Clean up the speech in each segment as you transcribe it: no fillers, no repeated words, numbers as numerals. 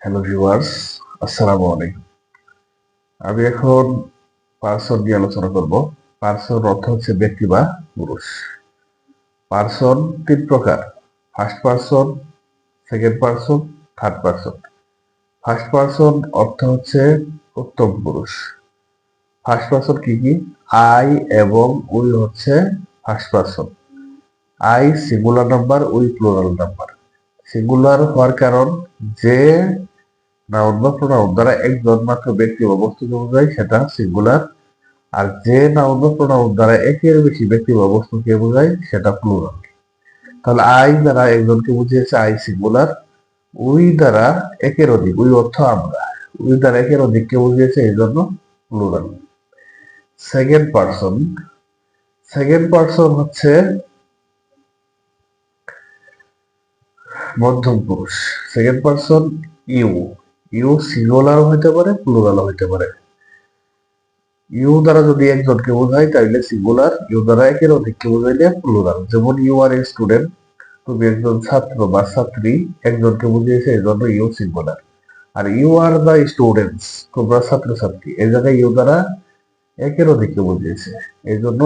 Hello viewers, আসসালামু আলাইকুম। আমি এখন পার্সন নিয়ে আলোচনা করব। পার্সন অর্থ হচ্ছে ব্যক্তি বা পুরুষ। পার্সন তিন প্রকার: first person, second person, third person. First person অর্থ হচ্ছে উত্তম পুরুষ। ফার্স্ট পার্সন কি কি? আই এবং উই হচ্ছে first person. I singular number, we plural number. Singular হওয়ার কারণ যে নাউন বা প্রোনাউন দ্বারা একজন মাত্র ব্যক্তি বা বস্তুকে বোঝায় সেটা সিঙ্গুলার, আর যে নাউন বা প্রোনাউন দ্বারা একের বেশি ব্যক্তি বা বস্তুকে বোঝায় সেটা প্লুরাল। তাহলে আই দ্বারা একজনকে বুঝিয়েছে, আই সিঙ্গুলার। উই দ্বারা একের অধিক, উই অর্থ আমরা, উই দ্বারা একের অধিককে বুঝিয়েছে, এই জন্য plural. Second person, second person হচ্ছে মধ্যম পুরুষ। Second person you, you singular হইতে পারে, প্লুরাল হইতে পারে। ইউ দ্বারা যদি একজনকে বোঝায় তাহলে সিঙ্গুলার, ইউ দ্বারা একের অধিককে বোঝাইলে প্লুরাল। যেমন ইউ আর এ স্টুডেন্ট, তুমি একজন ছাত্র বা ছাত্রী, একজনকে বুঝিয়েছে, এই জন্য ইউ সিঙ্গুলার। আর ইউ আর দ্য স্টুডেন্টস, তোমরা ছাত্রছাত্রী, এই জায়গায় ইউ দ্বারা একের অধিককে বুঝিয়েছে, এই জন্য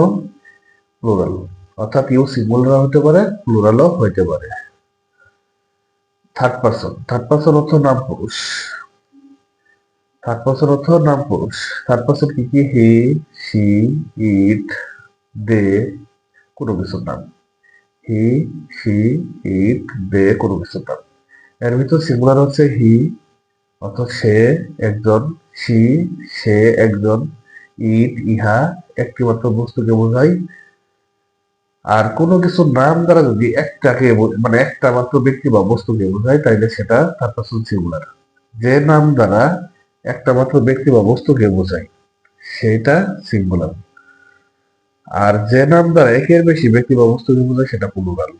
প্লুরাল। অর্থাৎ ইউ সিঙ্গুলার হতে পারে, প্লুরালও হইতে পারে। থার্ড পার্সন, থার্ড পার্সন অর্থ নাম পুরুষ। থার্ড পার্সন অর্থ নাম পুরুষ। থার্ড পার্সন কি কি? হি, শি, ইট, দে, কোনো কিছুর নাম। হি, শি, ইট, দে, কোনো কিছুর নাম। এর ভিতর সিঙ্গুলার হচ্ছে হি, অর্থাৎ সে একজন, শি সে একজন, ইট ইহা একটি মাত্র বস্তুকে বোঝায়। আর কোনো কিছুর নাম দ্বারা যদি একটাকে মানে একটা মাত্র ব্যক্তি বা বস্তুকে বোঝায় তাইলে সেটা থার্ড পার্সন সিঙ্গুলার। যে নাম দ্বারা একটা মাত্র ব্যক্তি বা বস্তুকে বোঝায় সেটা সিঙ্গুলার। আর যে নাম দ্বারা একের বেশি ব্যক্তি বা বস্তুকে বোঝায় সেটা প্লুরাল।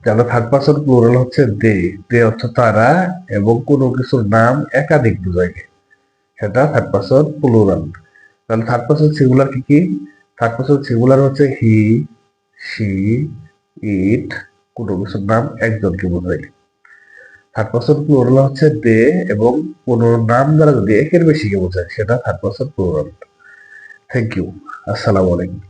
তাহলে থার্ড পার্সন প্লুরাল হচ্ছে দে, দে অর্থ তারা, এবং কোনো কিছুর নাম একাধিক বোঝায় সেটা থার্ড পার্সন প্লুরাল। তাহলে থার্ড পার্সন সিঙ্গুলার কি কি? থার্ড পার্সন সিঙ্গুলার হচ্ছে হি, শি, ইট, কোনো কিছুর নাম একজনকে বোঝায়। থার্ড পার্সন প্লুরাল হচ্ছে দে, এবং কোনো নাম দ্বারা যদি একের বেশিকে বোঝায় সেটা third person plural. Thank you. আসসালামু আলাইকুম।